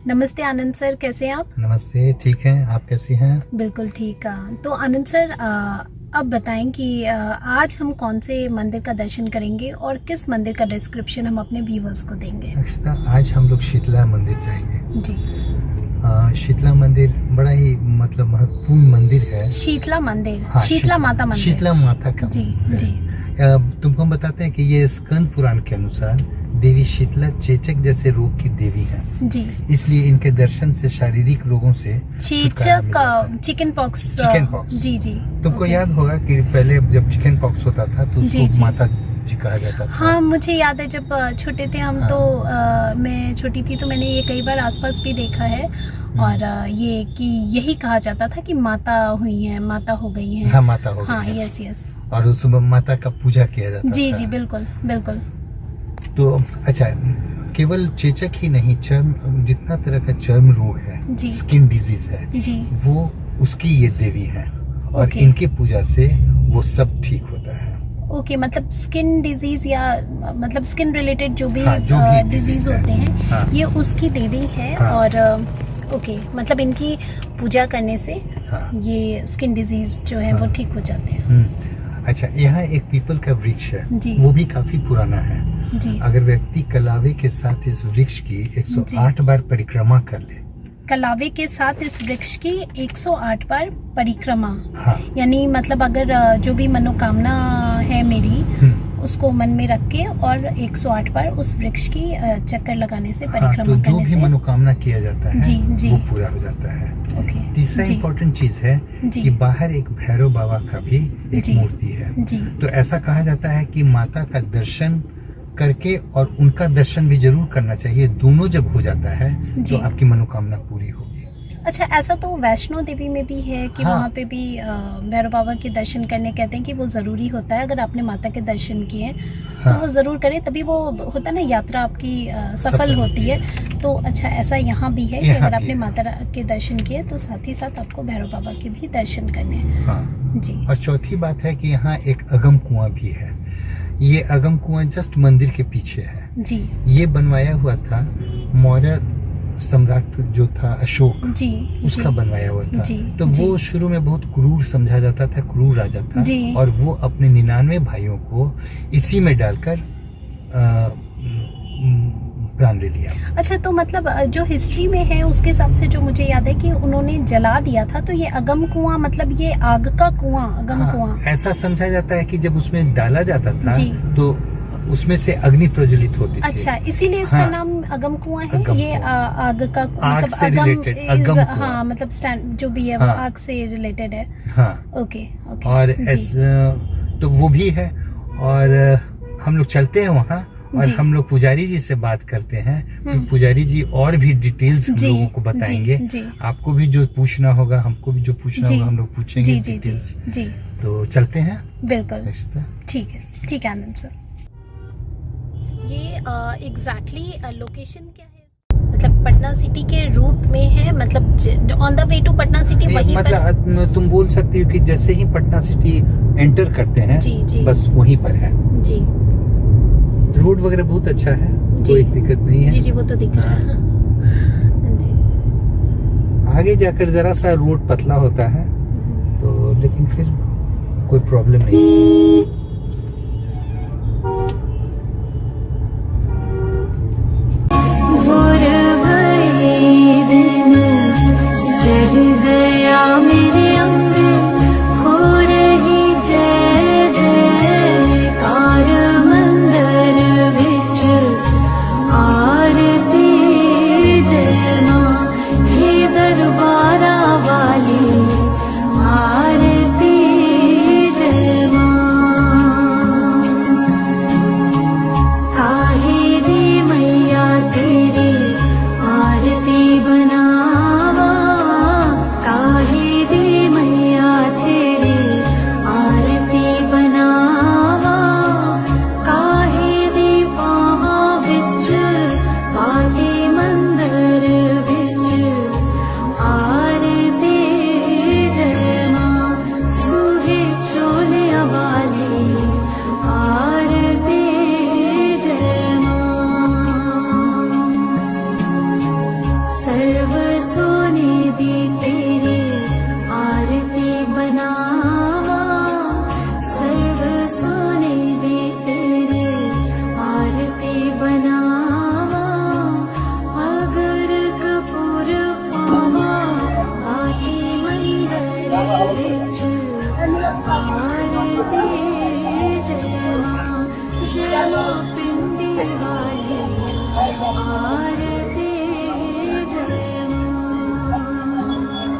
नमस्ते आनंद सर, कैसे हैं आप? नमस्ते, ठीक हैं। आप कैसी हैं? बिल्कुल ठीक है। तो आनंद सर, अब बताएं कि आज हम कौन से मंदिर का दर्शन करेंगे और किस मंदिर का डिस्क्रिप्शन हम अपने व्यूवर्स को देंगे? अक्षता, आज हम लोग शीतला मंदिर जाएंगे जी। शीतला मंदिर बड़ा ही मतलब महत्वपूर्ण मंदिर है। शीतला मंदिर? हाँ, शीतला माता मंदिर। शीतला माता का जी मंदिर जी। है। तुमको हम बताते हैं कि ये स्कंद पुराण के अनुसार देवी शीतला चेचक जैसे रोग की देवी है जी। इसलिए इनके दर्शन से शारीरिक रोगों से चेचक, चिकन पॉक्स। जी जी। तुमको याद होगा कि पहले जब चिकन पॉक्स होता था तो जी, उसको जी। माता जी कहा जाता था। हाँ, मुझे याद है जब छोटे थे हम। हाँ। तो मैं छोटी थी तो मैंने ये कई बार आसपास भी देखा है। और ये कि यही कहा जाता था कि माता हुई है, माता हो गई है। हाँ, माता हो गई हाँ, है। Yes yes. और उस माता का पूजा किया जाता जी था। जी, बिल्कुल बिल्कुल। तो अच्छा, केवल चेचक ही नहीं, चर्म जितना तरह का चर्म रोग है, जी। स्किन डिजीज है, जी। वो उसकी ये देवी है। और ओके। इनके पूजा से वो सब ठीक होता है। ओके, मतलब स्किन डिजीज या मतलब स्किन रिलेटेड जो भी, हाँ, जो भी डिजीज disease है। होते हैं, हाँ। ये उसकी देवी है। हाँ। और ओके, मतलब इनकी पूजा करने से हाँ। ये स्किन डिजीज जो है वो ठीक हो जाते हैं। अच्छा, यहाँ एक पीपल का वृक्ष है, जी। वो भी काफी पुराना है। जी। अगर व्यक्ति कलावे के साथ इस वृक्ष की 108 बार परिक्रमा कर ले। कलावे के साथ इस वृक्ष की 108 बार परिक्रमा। हाँ। यानी मतलब अगर जो भी मनोकामना है मेरी, उसको मन में रख के और 108 बार उस वृक्ष की चक्कर लगाने से, हाँ, परिक्रमा तो जो करने भी से मनोकामना किया जाता है जी, जी। वो पूरा हो जाता है। ओके। तीसरा जी। इम्पोर्टेंट चीज है जी। कि बाहर एक भैरव बाबा का भी एक जी। मूर्ति है। जी। तो ऐसा कहा जाता है कि माता का दर्शन करके और उनका दर्शन भी जरूर करना चाहिए। दोनों जब हो जाता है जी। तो आपकी मनोकामना पूरी होगी। अच्छा, ऐसा तो वैष्णो देवी में भी है कि हाँ। वहाँ पे भी भैरव बाबा के दर्शन करने कहते हैं कि वो ज़रूरी होता है। अगर आपने माता के दर्शन किए तो हाँ। वो ज़रूर करें, तभी वो होता है ना, यात्रा आपकी सफल होती है। तो अच्छा, ऐसा यहाँ भी है कि यहाँ अगर भी आपने है। माता के दर्शन किए तो साथ ही साथ आपको भैरव बाबा के भी दर्शन करने हैं। हाँ। जी। और चौथी बात है कि यहाँ एक अगम कुआं भी है। ये अगम कुआं जस्ट मंदिर के पीछे है। जी ये बनवाया हुआ था मौर्य सम्राट जो था अशोक, जी। उसका जी। बनवाया हुआ था। जी, तो जी। वो शुरू में बहुत क्रूर समझा जाता था, क्रूर राजा था। जी। और वो अपने 99 भाइयों को इसी में डालकर प्राण ले लिया। अच्छा, तो मतलब जो हिस्ट्री में है उसके हिसाब से जो मुझे याद है कि उन्होंने जला दिया था। तो ये अगम कुआं मतलब ये आग का कुआं, अगम हाँ, कुआं। ऐसा समझा जाता है कि जब उसमें डाला जाता था जी। तो उसमें से अग्नि प्रज्वलित होती थी। अच्छा, इसीलिए इसका हाँ। नाम अगम कुआं है। अगम ये कुआं। आग का आग मतलब से related, अगम कुआं। हाँ, मतलब स्टैंड जो भी है वो हाँ। आग से रिलेटेड है। हाँ। Okay okay. और जी। तो वो भी है। और हम लोग चलते हैं वहाँ और जी। हम लोग पुजारी जी से बात करते हैं। तो पुजारी जी और भी डिटेल्स हम जी, लोगों को बताएंगे। जी, जी। आपको भी जो पूछना होगा, हमको भी जो पूछना जी। होगा, हम लोग पूछेंगे जी जी जी डिटेल्स। जी, तो चलते हैं। बिल्कुल रिश्ता। ठीक है। ठीक है आनंद सर, ये एग्जैक्टली लोकेशन क्या है? मतलब पटना सिटी के रूट में है, मतलब on the way to Patna city वहीं पर? मतलब तुम बोल सकती हो कि जैसे ही पटना सिटी एंटर करते हैं, जी, जी। बस वहीं पर है। जी रोड वगैरह बहुत अच्छा है, जी। कोई दिक्कत नहीं है। जी जी, वो तो दिख रहा है। जी। आगे जाकर जरा सा रोड पतला होता है तो, लेकिन फिर कोई प्रॉब्लम नहीं।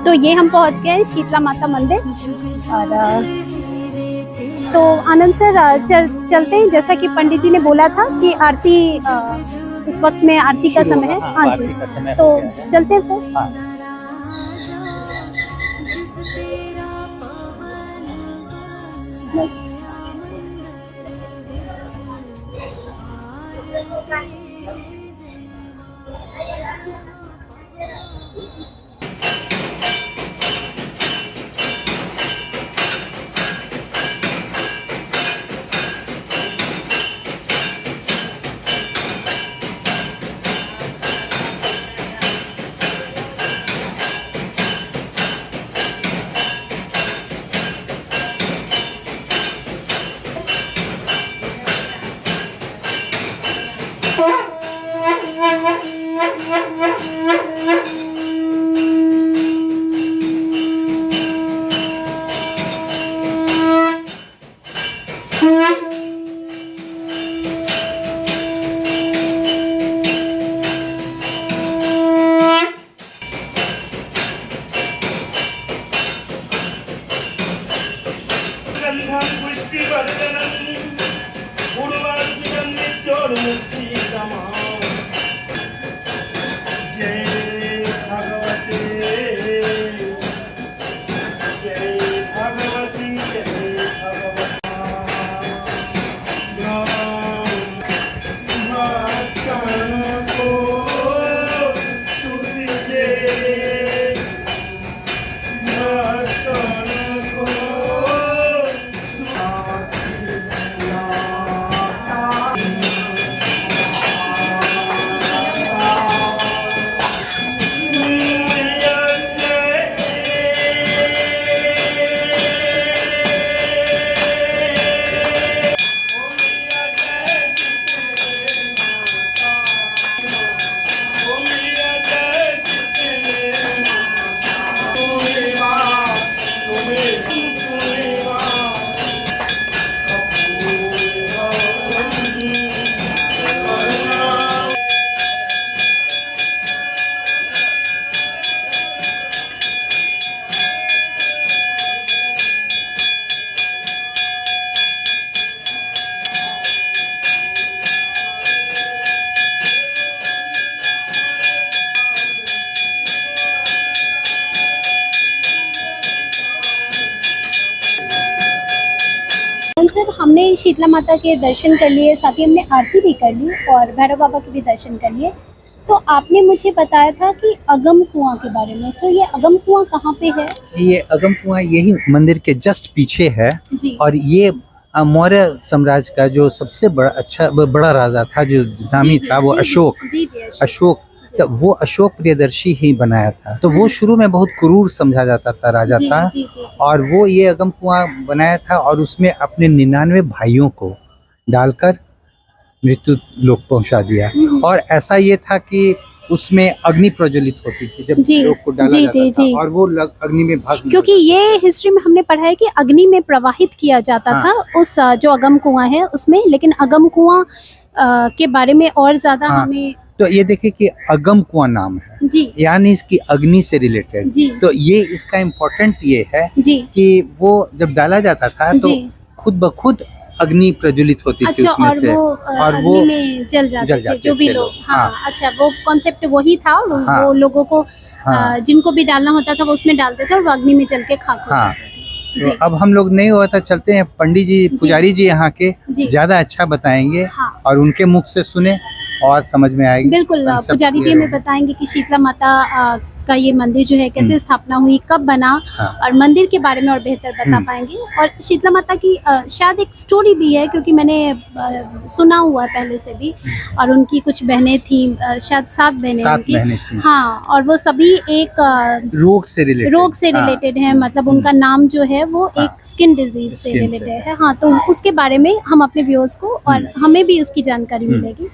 तो ये हम पहुंच गए हैं शीतला माता मंदिर। और तो आनंद सर चलते हैं, जैसा कि पंडित जी ने बोला था कि आरती इस वक्त में आरती का समय है। हाँ जी, तो चलते हैं फिर। सर हमने शीतला माता के दर्शन कर लिए, साथ ही हमने आरती भी कर ली और भैरव बाबा के भी दर्शन कर लिए। तो आपने मुझे बताया था कि अगम कुआं के बारे में, तो ये अगम कुआं कहाँ पे है? ये अगम कुआं यही मंदिर के जस्ट पीछे है जी। और ये मौर्य साम्राज्य का जो सबसे बड़ा राजा था, जो नामी था, वो अशोक। जी अशोक, तो वो अशोक प्रियदर्शी ही बनाया था। तो वो शुरू में बहुत क्रूर समझा जाता था, राजा था। और वो ये अगम कुआं बनाया था और उसमें अपने 99 भाइयों को डालकर मृत्यु लोक पहुंचा दिया। और ऐसा ये था कि उसमें अग्नि प्रज्वलित होती थी जब लोग को डाला जाता था और वो अग्नि में भस्म, क्योंकि ये हिस्ट्री में हमने पढ़ा है कि अग्नि में प्रवाहित किया जाता था उस जो अगम कुआं है उसमें। लेकिन अगम कुआं के बारे में और ज्यादा हमें, तो ये देखिए कि अगम कुआं नाम है जी, यानी इसकी अग्नि से रिलेटेड। तो ये इसका इम्पोर्टेंट ये है जी कि वो जब डाला जाता था तो खुद ब खुद अग्नि प्रज्वलित होती थी उसमें से, और वो अग्नि में जल जाते थे जो भी लोग। हाँ, अच्छा, वो कॉन्सेप्ट वही था। वो लोगों को जिनको भी डालना होता था वो उसमें डालते थे और वो अग्नि में जल के खाक हो जाते थे। तो अब हम लोग नहीं हुआ था, चलते हैं पंडित जी, पुजारी जी यहाँ के ज्यादा अच्छा बताएंगे और उनके मुख से सुने और समझ में आएगी। बिल्कुल, पुजारी जी हमें बताएंगे कि शीतला माता का ये मंदिर जो है कैसे स्थापना हुई, कब बना, और मंदिर के बारे में और बेहतर बता पाएंगे। और शीतला माता की शायद एक स्टोरी भी है, क्योंकि मैंने सुना हुआ है पहले से भी। और उनकी कुछ बहनें थी, शायद 7 बहनें थी। हाँ, और वो सभी एक रोग से रिलेटेड है। मतलब उनका नाम जो है वो एक स्किन डिजीज से रिलेटेड है। हाँ, तो उसके बारे में हम अपने व्यूअर्स को और हमें भी उसकी जानकारी मिलेगी।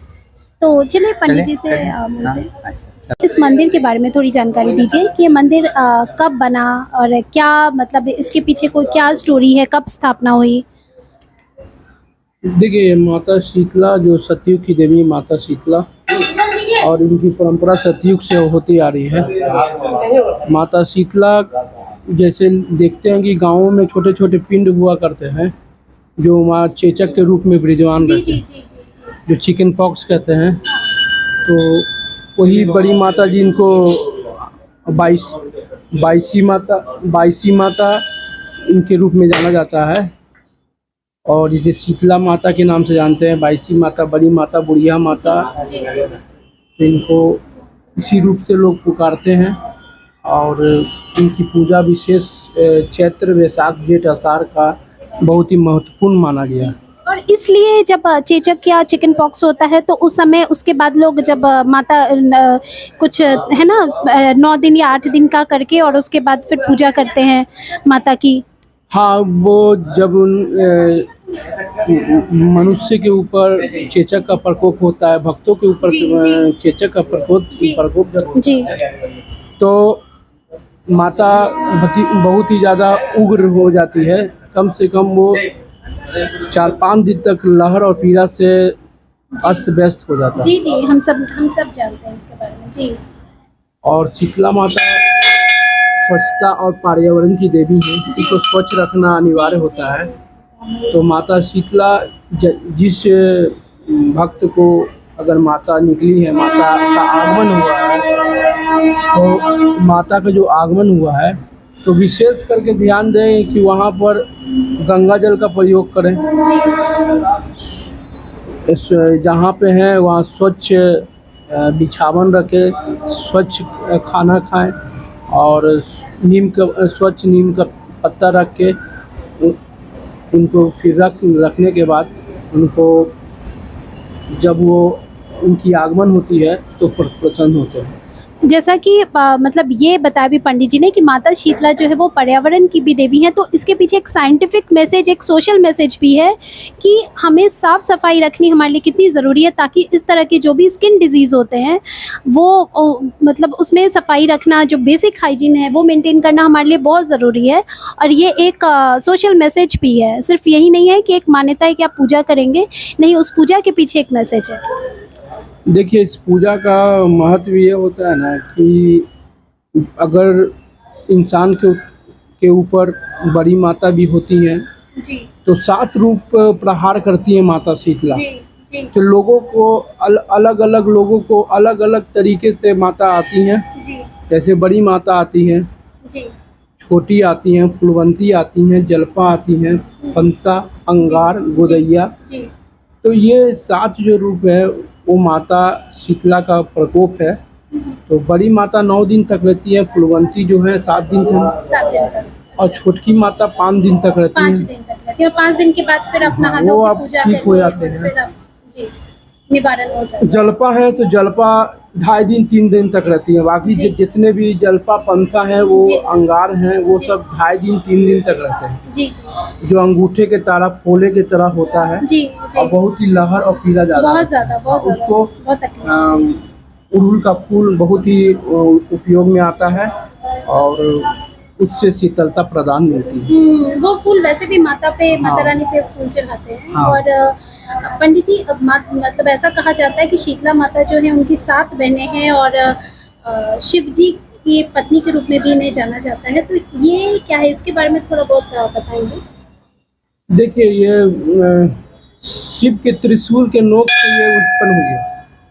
तो चलिए पंडित जी से मिलते हैं। इस मंदिर के बारे में थोड़ी जानकारी दीजिए कि ये मंदिर कब बना और क्या, मतलब इसके पीछे कोई क्या स्टोरी है, कब स्थापना हुई? देखिए, माता शीतला जो सतयुग की देवी माता शीतला और इनकी परंपरा सतयुग से होती आ रही है। माता शीतला जैसे देखते हैं कि गाँवों में छोटे छोटे पिंड हुआ करते हैं जो माँ चेचक के रूप में विराजमान रहते हैं, जो चिकन पॉक्स कहते हैं। तो वही बड़ी माता जी इनको बाईसी माता इनके रूप में जाना जाता है, और इसे शीतला माता के नाम से जानते हैं। बाईसी माता, बड़ी माता, बुढ़िया माता, तो इनको इसी रूप से लोग पुकारते हैं। और इनकी पूजा विशेष चैत्र, वैशाख, जेठ, आषाढ़ का बहुत ही महत्वपूर्ण माना गया। और इसलिए जब चेचक या चिकन पॉक्स होता है तो उस समय उसके बाद लोग जब माता कुछ है ना 9 दिन या 8 दिन का करके और उसके बाद फिर पूजा करते हैं माता की। हाँ, वो जब मनुष्य के ऊपर चेचक का प्रकोप होता है, भक्तों के ऊपर चेचक का प्रकोप जब जी, तो माता बहुत ही ज़्यादा उग्र हो जाती है। कम से कम वो 4-5 दिन तक लहर और पीड़ा से अस्त व्यस्त हो जाता है। जी जी, हम सब जानते हैं इसके बारे में जी। और शीतला माता स्वच्छता और पर्यावरण की देवी है, इसको स्वच्छ रखना अनिवार्य होता है। तो माता शीतला जिस भक्त को अगर माता निकली है, माता का आगमन हुआ है, तो माता का जो आगमन हुआ है तो विशेष करके ध्यान दें कि वहाँ पर गंगा जल का प्रयोग करें। जहाँ पे हैं वहाँ स्वच्छ बिछावन रखें, स्वच्छ खाना खाएं, और स्वच्छ नीम का पत्ता रख के उनको फिर रखने के बाद उनको जब वो उनकी आगमन होती है तो प्रसन्न होते हैं। जैसा कि मतलब ये बताया भी पंडित जी ने कि माता शीतला जो है वो पर्यावरण की भी देवी है, तो इसके पीछे एक साइंटिफिक मैसेज, एक सोशल मैसेज भी है कि हमें साफ़ सफाई रखनी हमारे लिए कितनी ज़रूरी है, ताकि इस तरह के जो भी स्किन डिजीज़ होते हैं वो मतलब उसमें सफाई रखना, जो बेसिक हाइजीन है वो मेंटेन करना हमारे लिए बहुत ज़रूरी है। और ये एक सोशल मैसेज भी है, सिर्फ यही नहीं है कि एक मान्यता है कि आप पूजा करेंगे, नहीं, उस पूजा के पीछे एक मैसेज है। देखिए, इस पूजा का महत्व ये होता है ना कि अगर इंसान के ऊपर बड़ी माता भी होती हैं जी, तो 7 रूप प्रहार करती है माता शीतला। जी, जी, तो लोगों को अलग अलग लोगों को अलग अलग तरीके से माता आती हैं। जी, जैसे बड़ी माता आती हैं, जी, छोटी आती हैं, फुलवंती आती हैं, जलपा आती हैं, पंसा, अंगार, गोदैया। जी, तो ये 7 जो रूप है वो माता शीतला का प्रकोप है। तो बड़ी माता 9 दिन तक रहती है, फुलवंती जो है 7 दिन तक, 7 दिन तक, और छोटकी माता 5 दिन तक रहती 5 है। दिन तक रहती है। और 5 दिन के बाद फिर अपना हाँ, हाथों वो की आप पूजा ठीक हो करके जाते हैं। फिर आप जी निवारण हो जाता है। जलपा है तो जलपा 2.5 दिन 3 दिन तक रहती है। बाकी जी। जितने भी जलपा पंसा हैं वो जी। अंगार हैं, वो जी। सब 2.5 दिन 3 दिन तक रहते हैं। जी जी जो अंगूठे के तारा फोले की तरह होता है, जी जी, और बहुत ही लहर और पीला ज़्यादा बहुत होता है। ज़्यादा, बहुत ज़्यादा, उसको बहुत तकलीफ। उड़हुल का फूल बहुत ही उपयोग में आता है, और उससे शीतलता प्रदान मिलती है। वो फूल वैसे भी माता पे, माता हाँ। रानी पे फूल चढ़ाते हैं। हाँ। और पंडित जी, अब मतलब ऐसा कहा जाता है कि शीतला माता जो है उनकी 7 बहनें हैं, और शिव जी की पत्नी के रूप में भी इन्हें जाना जाता है। तो ये क्या है, इसके बारे में थोड़ा बहुत बताएंगे? देखिए, ये शिव के त्रिशूल के नोक से ये उत्पन्न हुई है।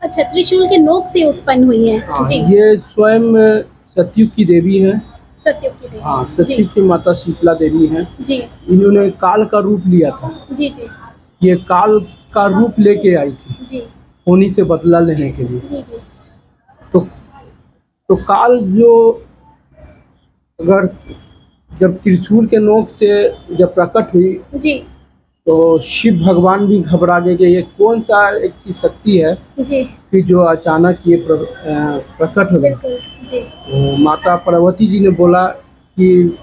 अच्छा, त्रिशूल के नोक से उत्पन्न हुई है। हाँ, जी, ये स्वयं सतयुग की देवी है। सतयुग की देवी। हाँ, जी सतयुग की माता शीतला देवी हैं। जी इन्होंने काल का रूप लिया था। जी जी ये काल का रूप लेके आई थी, जी होनी से बदला लेने के लिए। जी जी तो काल जो अगर जब त्रिशूल के नोक से जब प्रकट हुई जी तो शिव भगवान भी घबरा गए कि ये कौन सा एक चीज शक्ति है जी, कि जो अचानक ये प्रकट हो गई। बिल्कुल जी तो माता पार्वती जी ने बोला कि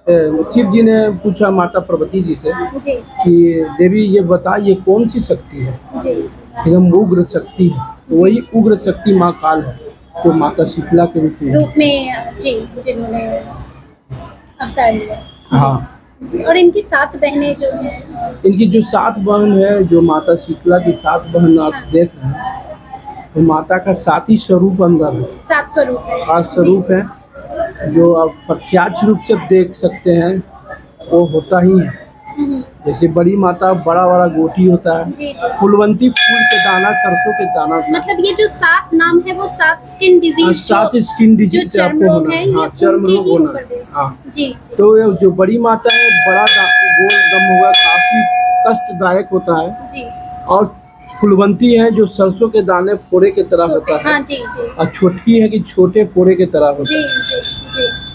शिव जी ने पूछा माता पार्वती जी से जी कि देवी ये बता, ये कौन सी शक्ति है? जी एकदम उग्र शक्ति है। तो वही उग्र शक्ति माँ काल है, तो माता शीतला के रूप में। जी, जिन्होंने अवतार लिया। हाँ, और इनकी 7 बहनें जो हैं, इनकी जो 7 बहन है, जो माता शीतला की 7 बहन आप देख रहे हैं, तो माता का 7 ही स्वरूप अंदर है, 7 स्वरूप है। 7 स्वरूप है जो आप प्रत्यक्ष रूप से देख सकते हैं, वो होता ही है। जैसे बड़ी माता बड़ा बड़ा गोटी होता है, जी जी। फूलवंती फूल के दाना, सरसों के दाना, मतलब ये जो 7 नाम है वो 7 स्किन डिजीज, 7 स्किन जो डिजीज चर्म आपको रोग होना, है, ये हाँ चर्म उनके रोग ही होना, ऊपर based है। हाँ। जी जी। तो ये जो बड़ी माता है, बड़ा गोल दम हुआ, काफी कष्टदायक होता है। जी और फूलवंती है जो सरसों के दाने फोड़े के तरह छोटे, होता है। हाँ जी जी और छोटकी है कि छोटे फोड़े के तरह होता जी है। जी जी।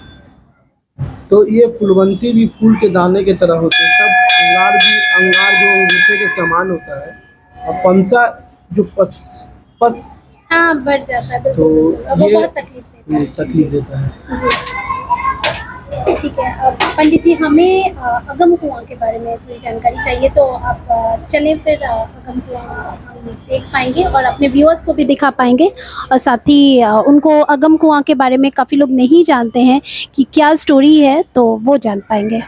तो ये फूलवंती भी फूल के दाने के तरह होते हैं। सब अंगार जो अंगूठे के समान होता है, और पंसा जो पस हाँ बढ़ जाता है, तो बिल्कुल वो ये बहुत तकलीफ देता है। तकलीफ देता है। जी ठीक है। अब पंडित जी हमें अगम कुआं के बारे में थोड़ी जानकारी चाहिए, तो आप चलें फिर अगम कुआं हम देख पाएंगे और अपने व्यूअर्स को भी दिखा पाएंगे, और साथ ही उनको अगम कुआं के बारे में काफ़ी लोग नहीं जानते हैं कि क्या स्टोरी है, तो वो जान पाएंगे।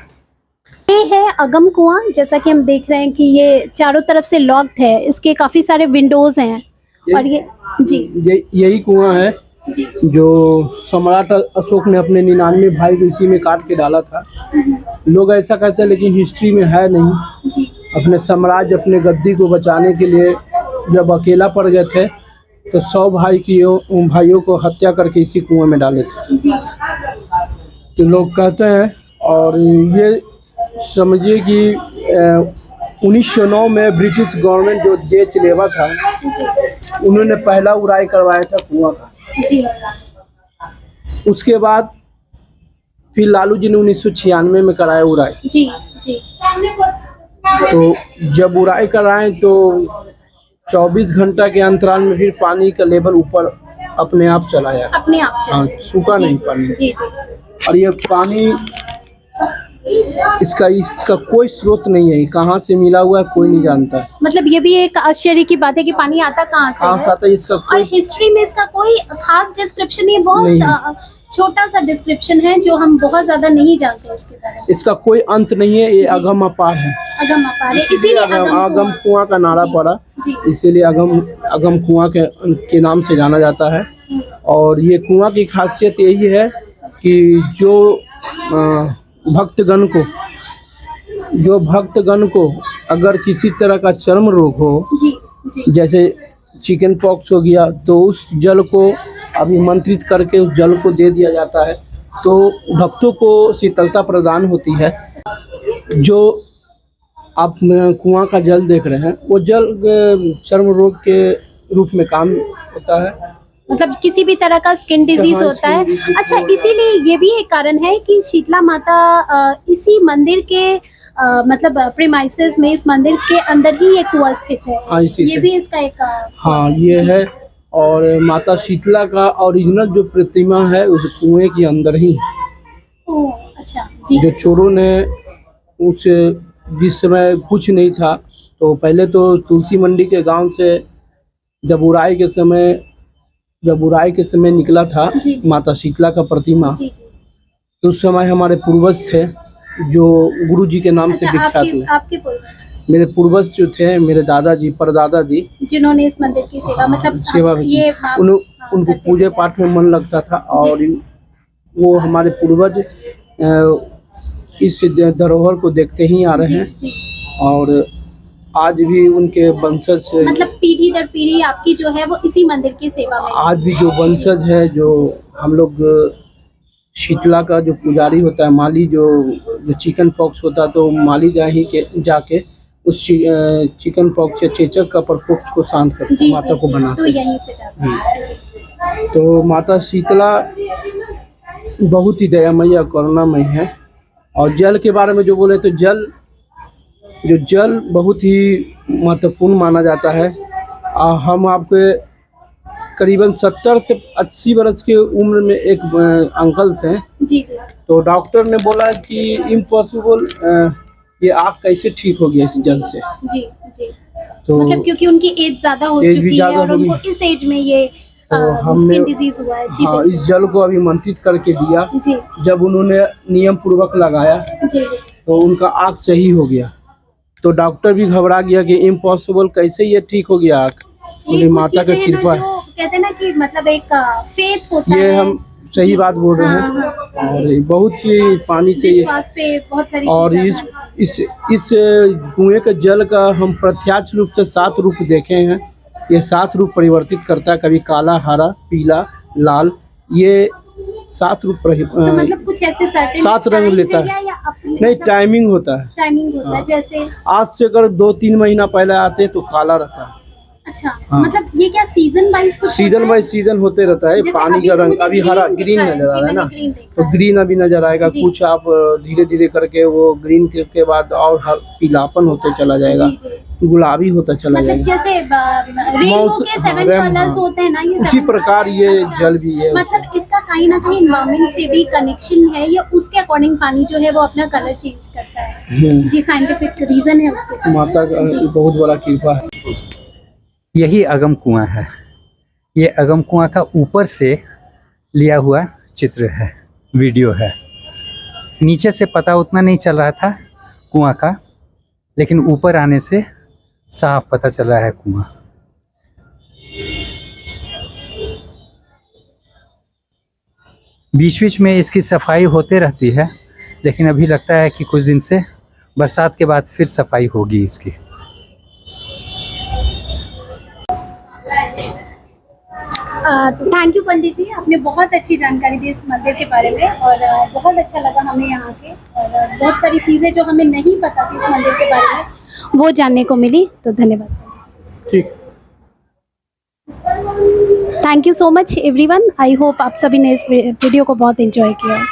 ये है अगम कुआं, जैसा कि हम देख रहे हैं कि ये चारों तरफ से लॉक्ड है, इसके काफ़ी सारे विंडोज़ हैं और ये जी यही कुआं है जी जो सम्राट अशोक ने अपने 99 भाई को इसी में काट के डाला था। लोग ऐसा कहते हैं, लेकिन हिस्ट्री में है नहीं। जी अपने साम्राज्य, अपने गद्दी को बचाने के लिए जब अकेला पड़ गए थे, तो 100 भाइयों को हत्या करके इसी कुएं में डाले थे। जी तो लोग कहते हैं, और ये समझिए कि 1909 में ब्रिटिश गवर्नमेंट जो जे लेवा था, उन्होंने पहला उड़ाई करवाया था कुआं का। जी उसके बाद फिर लालू जी ने 1996 में कराया उड़ाई। जी जी तो जब उड़ाई कराएं तो 24 घंटा के अंतराल में फिर पानी का लेवल ऊपर अपने आप चला आया। अपने आप हाँ, सूखा जी, नहीं जी, पानी। जी जी और ये पानी इसका कोई स्रोत नहीं है, कहाँ से मिला हुआ है कोई नहीं जानता है। मतलब ये भी एक आश्चर्य की बात है कि पानी आता कहाँ से है। आता है इसका और कोई हिस्ट्री में इसका कोई खास डिस्क्रिप्शन, ये नहीं बहुत छोटा सा डिस्क्रिप्शन है जो हम बहुत ज्यादा नहीं जानते इसके बारे में। इसका कोई अंत नहीं है। ये अगम अपार है, अगम अपार है, इसीलिए इसीलिए अगम कुआं का नारा जी, पड़ा, जी इसीलिए अगम कुआं के नाम से जाना जाता है। और ये कुआं की खासियत यही है कि जो भक्तगण को अगर किसी तरह का चर्म रोग हो, जी जी जैसे चिकन पॉक्स हो गया, तो उस जल को अभिमंत्रित करके उस जल को दे दिया जाता है, तो भक्तों को शीतलता प्रदान होती है। जो आप कुआं का जल देख रहे हैं, वो जल चर्म रोग के रूप में काम होता है। मतलब किसी भी तरह का स्किन डिजीज हाँ, होता है। skin disease अच्छा, होता है। इसीलिए ये भी एक कारण है कि शीतला माता इसी मंदिर के मतलब प्रीमाइसेस में, इस मंदिर के अंदर ही ये कुआं स्थित है। हाँ, इसी ये से। भी इसका एक हाँ, ये जी। है। और माता शीतला का ओरिजिनल जो प्रतिमा है उस कुएं के अंदर ही है। ओह, अच्छा जी जो चोरों ने जिस समय कुछ नहीं था, तो पहले तो तुलसी मंडी के गांव से जब उड़ाई के समय निकला था जी, जी। माता शीतला का प्रतिमा, जी जी। तो उस समय हमारे पूर्वज थे जो गुरु जी के नाम से अच्छा, विख्यात हुए। आपके पूर्वज, मेरे पूर्वज जो थे, मेरे दादाजी परदादा जी, जिन्होंने इस मंदिर की सेवा, मतलब सेवा ये आप उनको करते पूजा थे। पाठ में मन लगता था। और वो हमारे पूर्वज इस धरोहर को देखते ही आ रहे जी, हैं। जी। और आज भी उनके वंशज मतलब पीढ़ी दर पीढ़ी आपकी जो है वो इसी मंदिर की सेवा में। आज भी जो वंशज है, जो हम लोग शीतला का जो पुजारी होता है, माली, जो चिकन पॉक्स होता है, तो माली जाके उस चिकन पॉक्स या चेचक का प्रकोप को शांत करते जी, माता जी, को जी, बनाते तो हैं। यहीं से जाता है। जी। तो माता शीतला बहुत ही दयामयी और करुणामयी है। और जल के बारे में जो बोले, तो जल बहुत ही महत्वपूर्ण माना जाता है। हम आपके करीबन 70 से 80 वर्ष की उम्र में एक अंकल थे, जी जी तो डॉक्टर ने बोला कि इम्पॉसिबल, ये आँख कैसे ठीक हो गया इस जल से। जी जी। तो मतलब क्योंकि उनकी एज ज्यादा हो एज भी चुकी है ज्यादा और हो गई। उनको इस एज में ये तो हमने स्किन डिजीज हुआ है। जी हाँ, बिल्कुल। इस जल को अभिमंत्रित करके दिया। जी जब उन्होंने नियम पूर्वक लगाया, जी तो उनका आँख सही हो गया। तो डॉक्टर भी घबरा गया कि इम्पॉसिबल, कैसे ये ठीक हो गया आँख। ये बोले कुछ माता का चीजें हैं ना कृपा है। जो कहते हैं ना कि मतलब एक फेथ होता ये है। हम सही बात बोल रहे हाँ, हैं। हाँ, और ये बहुत ही पानी से विश्वास पे बहुत सारी और चीजें इस कुएं के जल का हम प्रत्यक्ष रूप से 7 रूप देखे हैं। ये 7 रूप परिवर्तित करता है, कभी काला, हरा, पीला, लाल, ये 7 रूप तो मतलब कुछ ऐसे सर्टेन 7 रंग लेता है। या अपने नहीं, टाइमिंग होता है। टाइमिंग होता है हाँ। जैसे। आज से अगर 2-3 महीना पहले आते तो काला रहता है। अच्छा, हाँ। मतलब ये क्या सीजन वाइज कुछ सीजन बाय सीजन होते रहता है। जैसे पानी अभी का तो रंग मुझे अभी green हरा दिखा ग्रीन है, नजर आ जी, रहा है ना, मैंने green देखा तो है। ग्रीन अभी नजर आएगा। जी। कुछ आप धीरे धीरे करके वो ग्रीन के बाद और पीलापन होते चला जाएगा, जी, जी। गुलाबी होता चला मतलब जाएगा। जैसे रेनबो मौसम- के हाँ, 7 कलर्स हाँ। होते हैं ना, ये उसी 7 प्रकार ये अच्छा। जल भी है। मतलब इसका कहीं ना कहीं एनवायरमेंट से भी कनेक्शन है, या उसके अकॉर्डिंग पानी जो है वो अपना कलर चेंज करता है। जी, साइंटिफिक रीजन है उसके पीछे। माता का जी। बहुत बड़ा कृपा है। यही अगम कुआं है। ये अगम कुआं का ऊपर से लिया हुआ चित्र है, वीडियो है। नीचे से पता उतना नहीं चल रहा था कुआं का, लेकिन ऊपर आने से साफ पता चल रहा है कुआं। बीच बीच में इसकी सफाई होते रहती है, लेकिन अभी लगता है कि कुछ दिन से बरसात के बाद फिर सफाई होगी इसकी। थैंक यू पंडित जी, आपने बहुत अच्छी जानकारी दी इस मंदिर के बारे में, और बहुत अच्छा लगा हमें यहाँ के, और बहुत सारी चीज़ें जो हमें नहीं पता थी इस मंदिर के बारे में वो जानने को मिली। तो धन्यवाद पंडित जी। ठीक। Thank you so much everyone. I hope आप सभी ने इस वीडियो को बहुत एंजॉय किया।